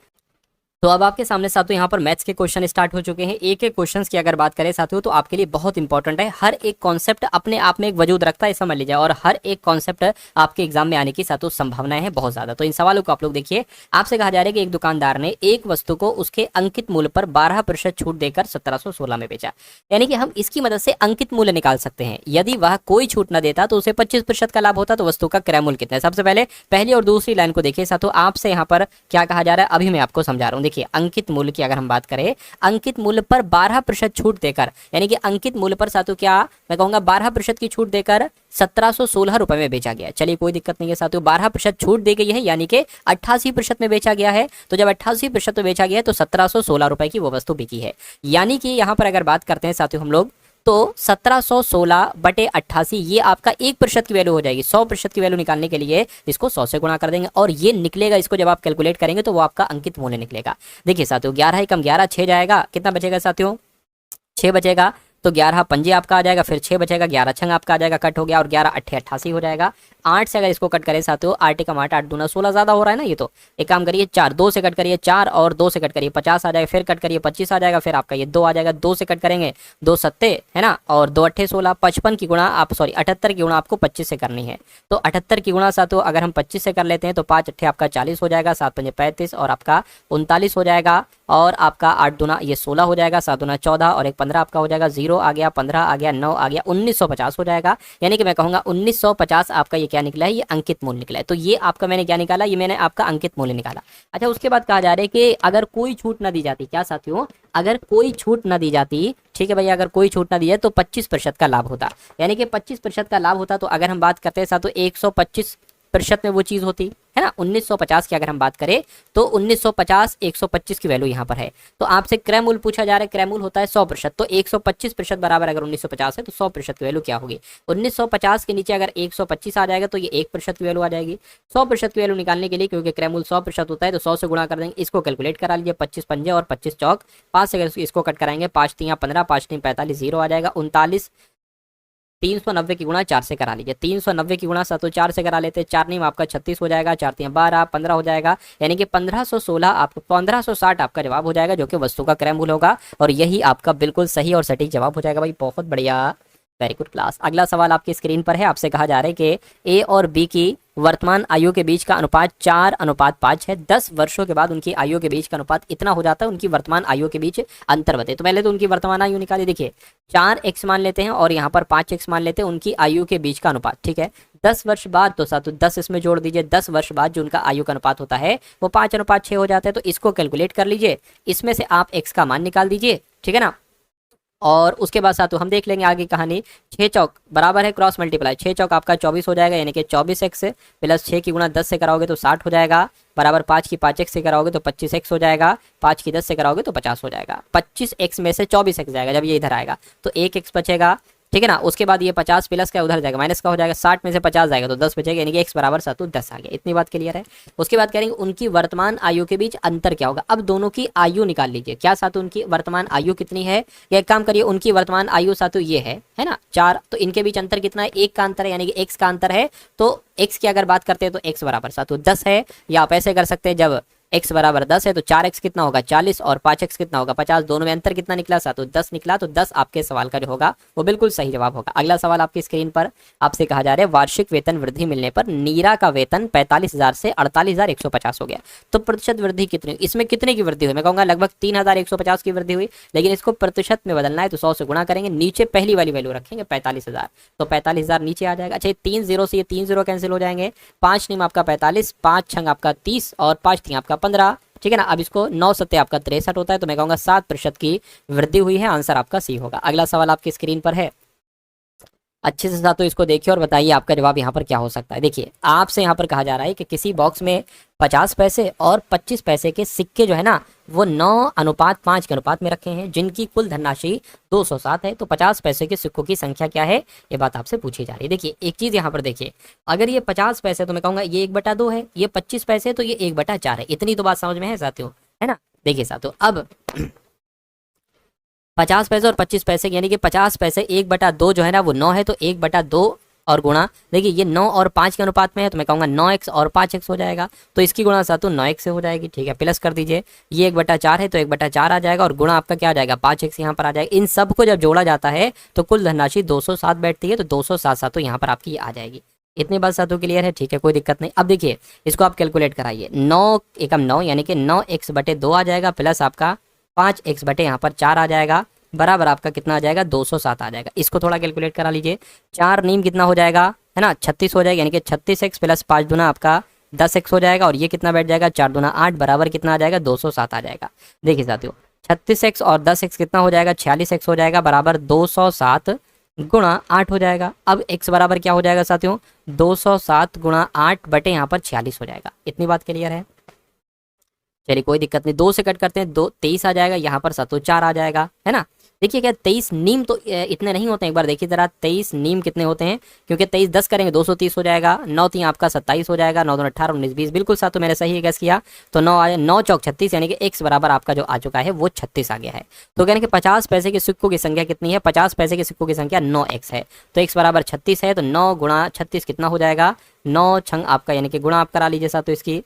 तो अब आपके सामने साथियों यहाँ पर मैथ्स के क्वेश्चन स्टार्ट हो चुके हैं। एक एक क्वेश्चंस की अगर बात करें साथियों तो आपके लिए बहुत इंपॉर्टेंट है, हर एक कॉन्सेप्ट अपने आप में एक वजूद रखता है, समझ लीजिए, और हर एक कॉन्सेप्ट आपके एग्जाम में आने की साथियों संभावनाएं हैं बहुत ज्यादा। तो इन सवालों को आप लोग देखिए, आपसे कहा जा रहा है कि एक दुकानदार ने एक वस्तु को उसके अंकित मूल्य पर 12% छूट देकर 1716 में बेचा, यानी कि हम इसकी मदद से अंकित मूल्य निकाल सकते हैं। यदि वह कोई छूट न देता तो उसे 25% का लाभ होता, तो वस्तु का क्रय मूल्य कितना है। सबसे पहले पहली और दूसरी लाइन को देखिए साथियों, आपसे यहाँ पर क्या कहा जा रहा है अभी मैं आपको समझा रहा हूँ। देखिए अंकित मूल्य की अगर हम बात करें, अंकित मूल्य पर 12% छूट देकर, यानी कि अंकित मूल्य पर साथियों क्या मैं कहूंगा 12% की छूट देकर 1716 रुपए में बेचा गया। चलिए कोई दिक्कत नहीं है साथियों, 12% छूट दी गई है, यानी कि 88% में बेचा गया है। तो जब 88% में बेचा गया है तो 1716 रुपए की वो वस्तु बिकी है। यानी कि यहां पर अगर बात करते हैं साथियों हम लोग, तो 1716 बटे 88 ये आपका 1% की वैल्यू हो जाएगी। 100% की वैल्यू निकालने के लिए इसको 100 से गुणा कर देंगे और ये निकलेगा, इसको जब आप कैलकुलेट करेंगे तो वो आपका अंकित मूल्य निकलेगा। देखिए साथियों 11 एकम 11, 6 जाएगा, कितना बचेगा साथियों 6 बचेगा, तो 11 पंजे आपका आ जाएगा, फिर 6 बचेगा, 11 छंग आपका आ जाएगा, कट हो गया, और 11 अट्ठे 88 हो जाएगा। 8 से अगर इसको कट करें साथियों, 8 एकम 8, 8 दूना 16 ज्यादा हो रहा है ना, ये तो एक काम करिए 4, 2 से कट करिए 4, और 2 से कट करिए 50 आ जाएगा, फिर कट करिए 25 आ जाएगा, फिर आपका ये 2 आ जाएगा, 2 से कट करेंगे 2 सत्ते है ना, और 2 अट्ठे 16, 55 की गुणा आप 78 की गुणा आपको 25 से करनी है। तो 78 की गुणा साथियों अगर हम 25 से कर लेते हैं तो 5 अट्ठे आपका 40 हो जाएगा, 7 पंजे 35 और आपका 39 हो जाएगा, और आपका 8 दूना ये 16 हो जाएगा, 7 दूना 14 और एक 15 आपका हो जाएगा, 0 आ गया, 15 आ गया, 9 आ गया, 1950 हो जाएगा। यानी कि मैं कहूंगा 1950 आपका ये क्या निकला है, ये अंकित मूल्य निकला है। तो ये आपका मैंने क्या निकाला, ये मैंने आपका अंकित मूल्य निकाला। अच्छा उसके बाद कहा जा रहा है कि अगर कोई छूट ना दी जाती, क्या साथियों अगर कोई छूट ना दी जाती, ठीक है भैया, अगर कोई छूट ना दी जाए तो 25% का लाभ होता, यानी कि 25% का लाभ होता। तो अगर हम बात करते हैं साथियों 125% में वो चीज होती है ना। 1950 की अगर हम बात करें तो 1950 125 की वैल्यू यहाँ पर है। तो आपसे क्रय मूल्य पूछा जा रहा है, क्रय मूल्य होता है 100%, तो 125% बराबर अगर 1950 है तो 100% की वैल्यू क्या होगी। 1950 के नीचे अगर 125 आ जाएगा तो ये 1% की वैल्यू आ जाएगी। 100% की वैल्यू निकालने के लिए क्योंकि क्रय मूल्य 100% होता है तो 100 से गुणा कर देंगे, इसको कैलकुलेट करा लीजिए, 25 पंजे और 25 चौक 5 से अगर इसको कट कराएंगे, 5 3 15, 5 3 45, 0 आ जाएगा, 39 390 की गुणा 4 से करा लीजिए, 390 की गुणा सातों 4 से करा लेते हैं, 4 नीम आपका 36 हो जाएगा, 4 3 12 15 हो जाएगा, यानी कि 1516 आपको 1560 आपका जवाब हो जाएगा, जो कि वस्तु का क्रय मूल्य होगा। और यही आपका बिल्कुल सही और सटीक जवाब हो जाएगा भाई, बहुत बढ़िया वेरी गुड क्लास। अगला सवाल आपकी स्क्रीन पर है, आपसे कहा जा रहा है कि ए और बी की वर्तमान आयु के बीच का अनुपात 4:5 है। 10 वर्षों के बाद उनकी आयु के बीच का अनुपात इतना हो जाता है, उनकी वर्तमान आयु के बीच अंतर बताइए। तो पहले तो उनकी वर्तमान आयु निकालिए। देखिए 4x मान लेते हैं और यहाँ पर 5x मान लेते हैं, उनकी आयु के बीच का अनुपात, ठीक है। 10 वर्ष बाद तो साथ 10 इसमें जोड़ दीजिए। 10 वर्ष बाद जो उनका आयु का अनुपात होता है वो 5:6 हो जाता है। तो इसको कैलकुलेट कर लीजिए, इसमें से आप x का मान निकाल दीजिए, ठीक है ना। और उसके बाद साथ हम देख लेंगे आगे कहानी। 6 चौक बराबर है क्रॉस मल्टीप्लाई, 6 चौक आपका 24 हो जाएगा, यानी कि 24x प्लस 6 की गुणा 10 से कराओगे तो 60 हो जाएगा, बराबर 5 की 5x से कराओगे तो 25x हो जाएगा, 5 की 10 से कराओगे तो 50 हो जाएगा। 25x में से 24x जाएगा जब ये इधर आएगा तो 1x बचेगा, ठीक है ना। उसके बाद ये 50 प्लस का उधर जाएगा माइनस का हो जाएगा, 60 में से 50 जाएगा तो 10 बचेगा, यानी कि x बराबर 7 10 आ गया। इतनी बात क्लियर है। उसके बाद करेंगे उनकी वर्तमान आयु के बीच अंतर क्या होगा। अब दोनों की आयु निकाल लीजिए। क्या सातु उनकी वर्तमान आयु कितनी है, या एक काम करिए उनकी वर्तमान आयु सातु ये है ना 4, तो इनके बीच अंतर कितना है, 1 का अंतर है, यानी कि x का अंतर है। तो x की अगर बात करते हैं तो x बराबर सातु 10 है, या आप ऐसे कर सकते हैं जब x बराबर 10 है तो 4x कितना होगा 40 और 5x कितना होगा 50, दोनों में अंतर कितना निकला सातु 10 निकला। तो 10 आपके सवाल का जो होगा वो बिल्कुल सही जवाब होगा। अगला सवाल आपकी स्क्रीन पर आपसे कहा जा रहा है वार्षिक वेतन वृद्धि मिलने पर नीरा का वेतन 45,000 से 48,150 हो गया, तो प्रतिशत वृद्धि कितनी, इसमें कितने की वृद्धि हुई। मैं कहूंगा लगभग 3,150 की वृद्धि हुई, लेकिन इसको प्रतिशत में बदलना है तो 100 से गुणा करेंगे, नीचे पहली वाली वैल्यू रखेंगे 45,000, तो 45,000 नीचे आ जाएगा। अच्छा 3 0 से ये 3 0 कैंसिल हो जाएंगे, 5 निम आपका 45, 5 छंग आपका 30 और 5 3 आपका 15, ठीक है ना। अब इसको 9 सत्ते आपका 63 होता है, तो मैं कहूंगा 7% की वृद्धि हुई है। आंसर आपका सी होगा। अगला सवाल आपकी स्क्रीन पर है, अच्छे से साथ तो इसको देखिए और बताइए आपका जवाब यहाँ पर क्या हो सकता है। देखिए आपसे यहाँ पर कहा जा रहा है कि किसी बॉक्स में 50 पैसे और 25 पैसे के सिक्के जो है ना वो 9:5 के अनुपात में रखे हैं, जिनकी कुल धनराशि 207 है। तो 50 पैसे के सिक्कों की संख्या क्या है, ये बात आपसे पूछी जा रही है। देखिए एक चीज यहाँ पर देखिए, अगर ये 50 पैसे तो मैं कहूंगा ये 1/2 है, ये 25 पैसे तो ये 1/4 है। इतनी तो बात समझ में है साथियों, है ना। देखिए साथियों अब 50 पैसे और 25 पैसे, यानी कि 50 पैसे 1/2 जो है ना वो 9 है, तो 1/2 और गुणा, देखिए ये 9 और 5 के अनुपात में है, तो मैं कहूँगा 9x और 5x हो जाएगा, तो इसकी गुणा सातु 9x से हो जाएगी, ठीक है। प्लस कर दीजिए, ये 1/4 है तो 1/4 आ जाएगा, और गुणा आपका क्या आ जाएगा 5x यहाँ पर आ जाएगा। इन सब को जब जोड़ा जाता है तो कुल धनराशि 207 बैठती है, तो 207 सातु यहाँ पर आपकी आ जाएगी। इतनी बात सातु क्लियर है, ठीक है, कोई दिक्कत नहीं। अब देखिए इसको आप कैलकुलेट कराइए, 9 एकम 9 यानी कि 9x/2 आ जाएगा, प्लस आपका 5x/ यहाँ पर 4 आ जाएगा, बराबर आपका कितना आ जाएगा 207 आ जाएगा। इसको थोड़ा कैलकुलेट करा लीजिए, 4 नीम कितना हो जाएगा, है ना 36 हो जाएगा, यानी कि 36x प्लस 5 दूना आपका 10x हो जाएगा, और ये कितना बैठ जाएगा 4 दूना 8 बराबर कितना आ जाएगा 207 आ जाएगा। देखिए साथियों 36x और 10x कितना हो जाएगा 46x हो जाएगा, बराबर 207 गुणा 8 हो जाएगा। अब x बराबर क्या हो जाएगा साथियों 207 गुणा 8 बटे यहाँ पर 46 हो जाएगा। इतनी बात क्लियर है, चलिए कोई दिक्कत नहीं। 2 से कट करते हैं, 2 23 आ जाएगा, यहाँ पर सातों 4 आ जाएगा, है ना। देखिए क्या 23 नीम तो इतने नहीं होते हैं, एक बार देखिए जरा 23 नीम कितने होते हैं, क्योंकि 23 10 करेंगे 230 हो जाएगा, 9 3 आपका 27 हो जाएगा, 9 2 18 19 20, बिल्कुल साथ तो मैंने सही गैस किया, तो 9 आया, 9 चौक 36, यानी कि x बराबर आपका जो आ चुका है वो 36 आ गया है। तो कहने कि 50 पैसे के सिक्कों की संख्या कितनी है, 50 पैसे के सिक्कों की संख्या 9x है, तो x बराबर 36 है, तो 9 गुणा 36 कितना हो जाएगा 9 छंग आपका, यानी कि गुणा आप करा लीजिए साथ, तो इसकी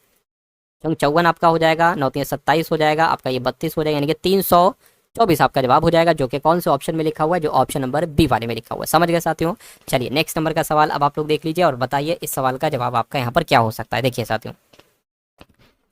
54 आपका हो जाएगा, 9 3 27 हो जाएगा, आपका ये 32 हो जाएगा, यानी कि 324 आपका जवाब हो जाएगा, जो कि कौन से ऑप्शन में लिखा हुआ है, जो ऑप्शन नंबर बी वाले में लिखा हुआ है। समझ गए साथियों। चलिए नेक्स्ट नंबर का सवाल अब आप लोग देख लीजिए और बताइए इस सवाल का जवाब आपका यहाँ पर क्या हो सकता है। देखिए साथियों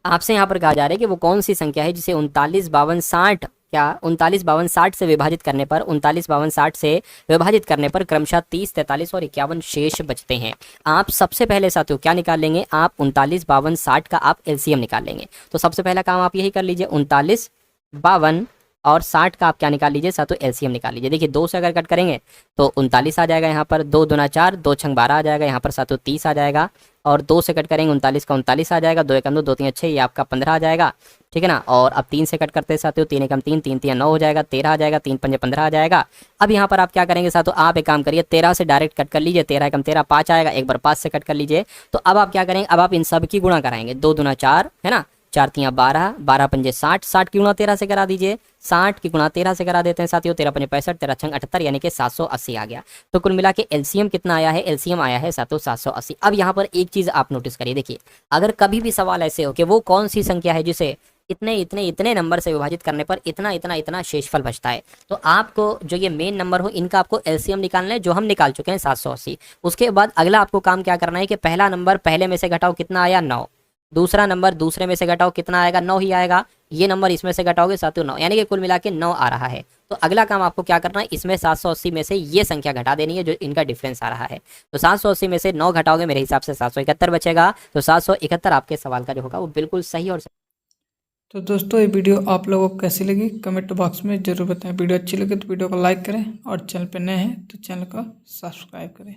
आपसे यहाँ पर कहा जा रहा है कि वो कौन सी संख्या है जिसे 39 52 60 क्या 39 52 60 से विभाजित करने पर 39 52 60 से विभाजित करने पर क्रमशः 30 43 और 51 शेष बचते हैं। आप सबसे पहले साथियों क्या निकाल लेंगे, आप 39 52 60 का आप एलसीएम निकाल लेंगे। तो सबसे पहला काम आप यही कर लीजिए, 39 52 और 60 का आप क्या निकाल लीजिए साथियों एलसीएम निकाल लीजिए। देखिए 2 से अगर कट करेंगे तो 39 आ जाएगा, यहाँ पर 2 दूना 4, 2 छंग 12 आ जाएगा, यहाँ पर साथियों 30 आ जाएगा, और 2 से कट करेंगे 39 का 39 आ जाएगा, 2 एकम 2 2 3 6 ये आपका 15 आ जाएगा, ठीक है ना। और अब 3 से कट करते साथियों 3 एकम 3 3 3 9 हो जाएगा, 13 आ जाएगा, 3 पंजे 15 आ जाएगा। अब यहाँ पर आप क्या करेंगे साथियों, आप एक काम करिए 13 से डायरेक्ट कट कर लीजिए, 13 एकम 13 5 आएगा, एक बार 5 से कट कर लीजिए। तो अब आप क्या करेंगे, अब आप इन सब की गुणा कराएंगे, 2 दूना 4 है ना, 4 3 12, 12 पंजे 60, 60 की गुणा 13 से करा दीजिए, 60 की गुणा 13 से करा देते हैं साथियों, 13 पंजे 65, 13 छंग 78, यानी कि 780 आ गया। तो कुल मिला के एलसीएम कितना आया है, एलसीएम आया है साथियों 780। अब यहाँ पर एक चीज आप नोटिस करिए, देखिए अगर कभी भी सवाल ऐसे हो कि वो कौन सी संख्या है जिसे इतने इतने इतने नंबर से विभाजित करने पर इतना इतना इतना शेषफल बचता है। तो आपको जो ये मेन नंबर हो इनका आपको एलसीएम निकालना है, जो हम निकाल चुके हैं 780। उसके बाद अगला आपको काम क्या करना है कि पहला नंबर पहले में से घटाओ, कितना आया 9। दूसरा नंबर दूसरे में से घटाओ, कितना आएगा 9 ही आएगा। ये नंबर इसमें से घटाओगे 7 9, यानी कि कुल मिला के 9 आ रहा है। तो अगला काम आपको क्या करना है, इसमें 780 में से ये संख्या घटा देनी है जो इनका डिफरेंस आ रहा है। तो 780 में से 9 घटाओगे, मेरे हिसाब से 771 बचेगा। तो 771 आपके सवाल का जो होगा वो बिल्कुल सही और तो दोस्तों ये वीडियो आप लोगों को कैसी लगी कमेंट बॉक्स में ज़रूर बताएं। वीडियो अच्छी लगे तो वीडियो को लाइक करें और चैनल पर नए हैं तो चैनल को सब्सक्राइब करें।